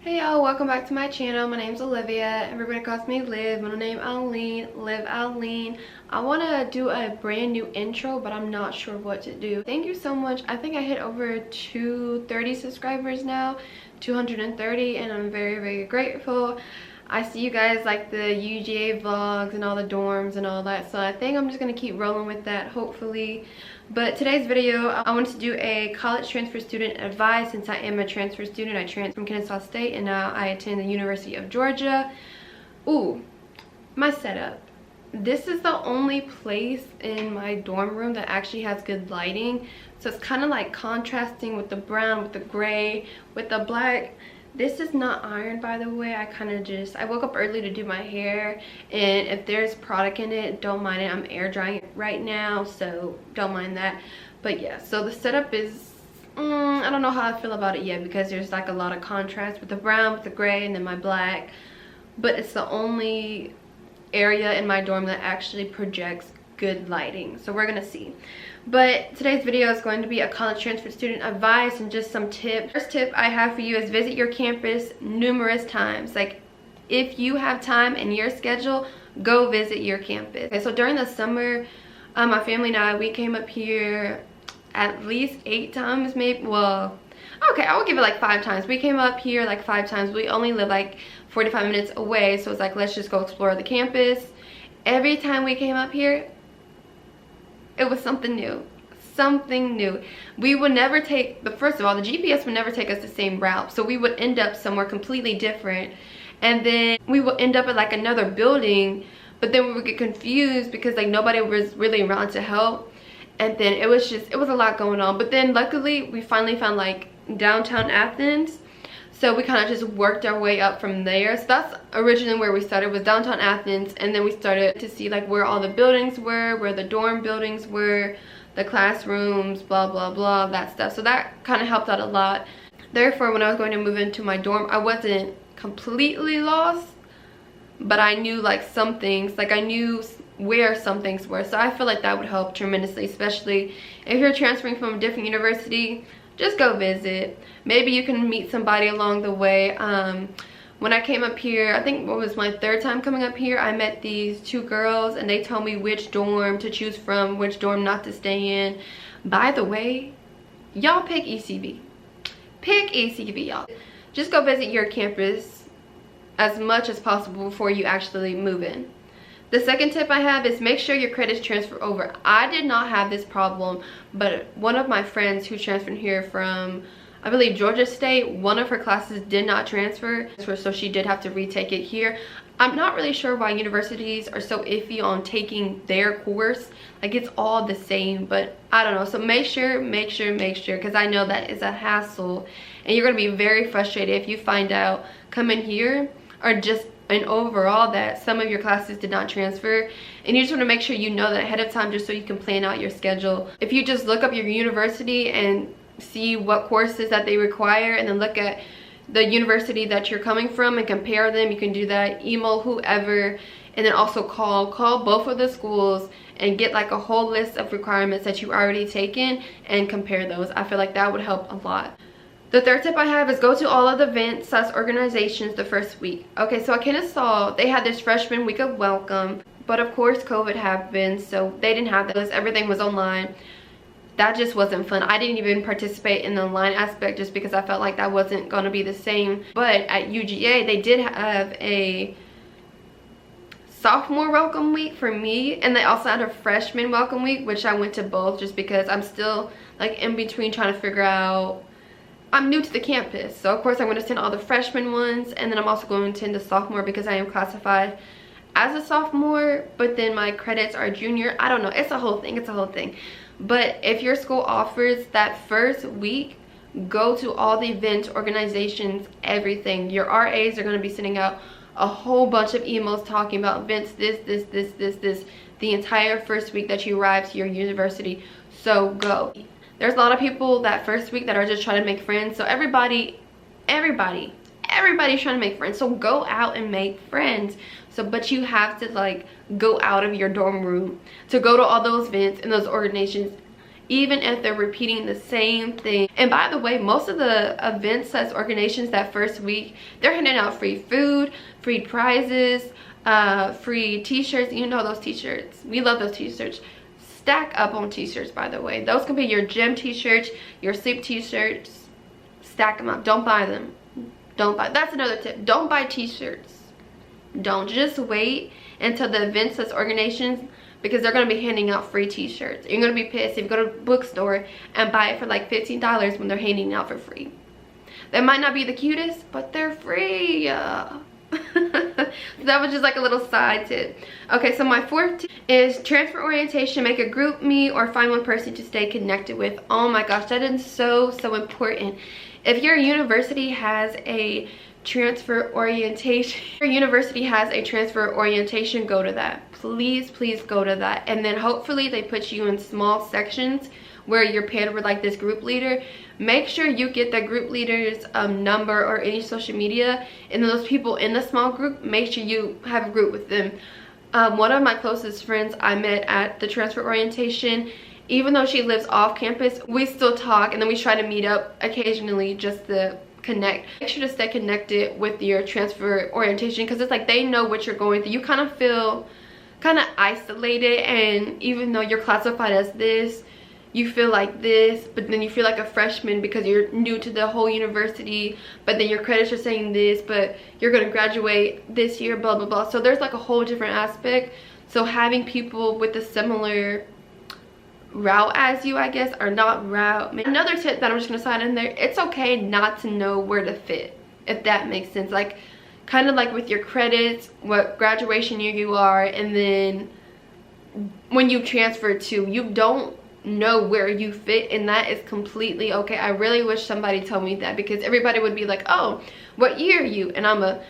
Hey y'all, welcome back to my channel. My name's Olivia. Everybody calls me Liv. My name Alene, Liv Alene. I want to do a brand new intro, but I'm not sure what to do. Thank you so much. I think I hit over 230 subscribers now, 230, and I'm very grateful. I see you guys like the UGA vlogs and all the dorms and all that, so I think I'm just going to keep rolling with that, hopefully. But today's video, I wanted to do a college transfer student advice since I am a transfer student. I transferred from Kennesaw State and now I attend the University of Georgia. Ooh, my setup. This is the only place in my dorm room that actually has good lighting. So it's kind of like contrasting with the brown, with the gray, with the black. This is not ironed, by the way. I woke up early to do my hair, and if there's product in it, don't mind it. I'm air drying it right now, so don't mind that. But yeah, so the setup is, I don't know how I feel about it yet because there's like a lot of contrast with the brown, with the gray, and then my black. But it's the only area in my dorm that actually projects good lighting, so we're gonna see. But today's video is going to be a college transfer student advice and just some tips. First tip I have for you is visit your campus numerous times. Like, if you have time in your schedule, go visit your campus. Okay, so during the summer, my family and I, we came up here at least 8 times, maybe. Well, okay, I will give it like 5 times. We came up here like 5 times. We only live like 45 minutes away, so it's like, let's just go explore the campus. Every time we came up here, it was something new. We would never take, but first of all, the GPS would never take us the same route, so we would end up somewhere completely different, and then we would end up at like another building, but then we would get confused because like nobody was really around to help, and then it was a lot going on. But then luckily we finally found like downtown Athens, so we kind of just worked our way up from there. So that's originally where we started, was downtown Athens, and then we started to see like where all the buildings were, where the dorm buildings were, the classrooms, blah blah, that stuff. So that kind of helped out a lot. Therefore, when I was going to move into my dorm, I wasn't completely lost, but I knew like some things, like I knew where some things were. So I feel like that would help tremendously, especially if you're transferring from a different university. Just go visit. Maybe you can meet somebody along the way. When I came up here, I think what was my 3rd time coming up here, I met these 2 girls and they told me which dorm to choose from, which dorm not to stay in. By the way, y'all pick ECV. Pick ECV, y'all. Just go visit your campus as much as possible before you actually move in. The second tip I have is make sure your credits transfer over. I did not have this problem, but one of my friends who transferred here from, I believe, Georgia State, one of her classes did not transfer, so she did have to retake it here. I'm not really sure why universities are so iffy on taking their course. Like, it's all the same, but I don't know. So make sure, because I know that is a hassle, and you're going to be very frustrated if you find out coming here or just and overall that some of your classes did not transfer, and you just want to make sure you know that ahead of time just so you can plan out your schedule. If you just look up your university and see what courses that they require and then look at the university that you're coming from and compare them, you can do that. Email whoever, and then also call both of the schools and get like a whole list of requirements that you already taken and compare those. I feel like that would help a lot. The third tip I have is go to all of the events / organizations the first week. Okay, so I kind of saw they had this freshman week of welcome, but of course COVID happened, so they didn't have those. Everything was online. That just wasn't fun. I didn't even participate in the online aspect just because I felt like that wasn't going to be the same. But at UGA, they did have a sophomore welcome week for me, and they also had a freshman welcome week, which I went to both just because I'm still like in between trying to figure out. I'm new to the campus, so of course I'm going to attend all the freshman ones, and then I'm also going to attend the sophomore because I am classified as a sophomore, but then my credits are junior. I don't know, it's a whole thing. But if your school offers that first week, go to all the events, organizations, everything. Your RAs are going to be sending out a whole bunch of emails talking about events, this the entire first week that you arrive to your university. So go. There's a lot of people that first week that are just trying to make friends. So everybody's trying to make friends. So go out and make friends. So, but you have to like go out of your dorm room to go to all those events and those organizations even if they're repeating the same thing. And by the way, most of the events / organizations that first week, they're handing out free food, free prizes, free t-shirts. You know those t-shirts, we love those t-shirts. Stack up on t-shirts, by the way. Those can be your gym t-shirts, your sleep t-shirts. Stack them up. Don't buy them. Don't buy. That's another tip. Don't buy t-shirts. Don't. Just wait until the events / organizations, because they're going to be handing out free t-shirts. You're going to be pissed if you go to a bookstore and buy it for like $15 when they're handing it out for free. They might not be the cutest, but they're free. That was just like a little side tip. Okay, so my 4th tip is transfer orientation. Make a group meet or find one person to stay connected with. Oh my gosh, that is so important. If your university has a transfer orientation, go to that. Please go to that. And then hopefully they put you in small sections where you're paired with like this group leader. Make sure you get the group leader's number or any social media, and then those people in the small group, make sure you have a group with them. One of my closest friends I met at the transfer orientation. Even though she lives off campus, we still talk, and then we try to meet up occasionally just to connect. Make sure to stay connected with your transfer orientation, because it's like they know what you're going through. You kind of feel kind of isolated, and even though you're classified as this, you feel like this, but then you feel like a freshman because you're new to the whole university, but then your credits are saying this, but you're going to graduate this year, blah blah blah. So there's like a whole different aspect. So having people with a similar route as you, I guess, or not route. Another tip that I'm just gonna slide in there, it's okay not to know where to fit, if that makes sense. Like kind of like with your credits, what graduation year you are, and then when you transfer to, you don't know where you fit, and that is completely okay. I really wish somebody told me that, because everybody would be like, oh, what year are you? And I'm a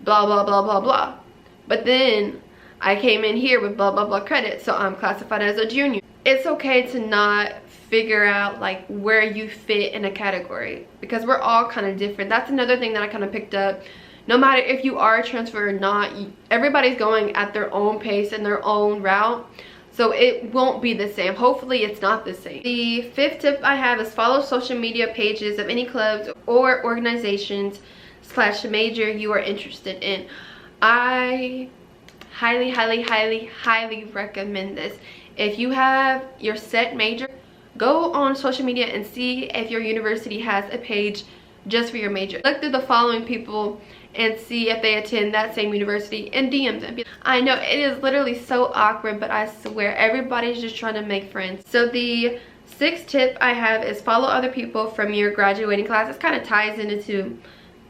blah blah blah blah blah, but then I came in here with blah blah blah credit, so I'm classified as a junior. It's okay to not figure out like where you fit in a category, because we're all kind of different. That's another thing that I kind of picked up. No matter if you are a transfer or not, everybody's going at their own pace and their own route, so it won't be the same. Hopefully it's not the same. The 5th tip I have is follow social media pages of any clubs or organizations / major you are interested in. I highly recommend this. If you have your set major, go on social media and see if your university has a page just for your major. Look through the following people and see if they attend that same university, and DM them. I know it is literally so awkward, but I swear everybody's just trying to make friends. So the 6th tip I have is follow other people from your graduating class. This kind of ties into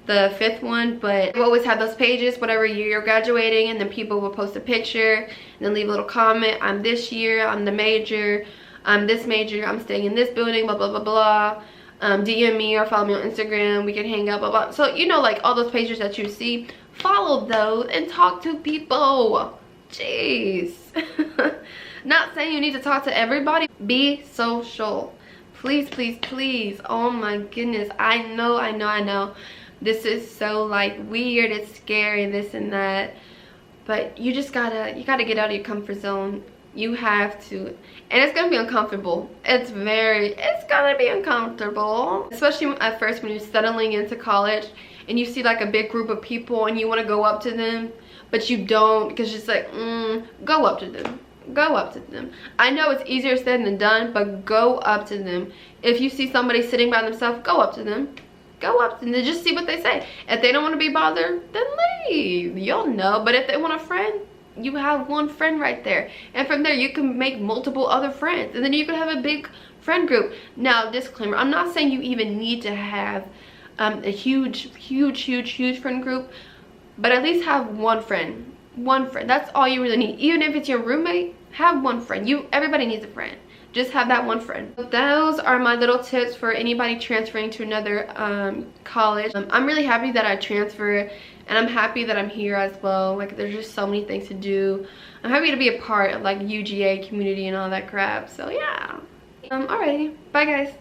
the 5th one, but you always have those pages whatever year you're graduating, and then people will post a picture and then leave a little comment. I'm this year, I'm the major, I'm this major, I'm staying in this building, blah blah blah blah. DM me or follow me on Instagram, we can hang out, blah blah. So you know, like all those pages that you see, follow those and talk to people. Jeez. Not saying you need to talk to everybody. Be social, please. Oh my goodness, I know this is so like weird, it's scary, this and that, but you gotta get out of your comfort zone. You have to, and it's gonna be uncomfortable. It's gonna be uncomfortable, especially at first when you're settling into college and you see like a big group of people and you want to go up to them, but you don't, because it's like, go up to them. I know it's easier said than done, but go up to them. If you see somebody sitting by themselves, go up to them. Just see what they say. If they don't want to be bothered, then leave. You'll know. But if they want a friend, you have one friend right there, and from there you can make multiple other friends, and then you can have a big friend group. Now, disclaimer, I'm not saying you even need to have a huge friend group, but at least have one friend. That's all you really need. Even if it's your roommate, have one friend. Everybody needs a friend. Just have that one friend. Those are my little tips for anybody transferring to another college. I'm really happy that I transferred, and I'm happy that I'm here as well. Like, there's just so many things to do. I'm happy to be a part of like UGA community and all that crap. So yeah. Alrighty, bye guys.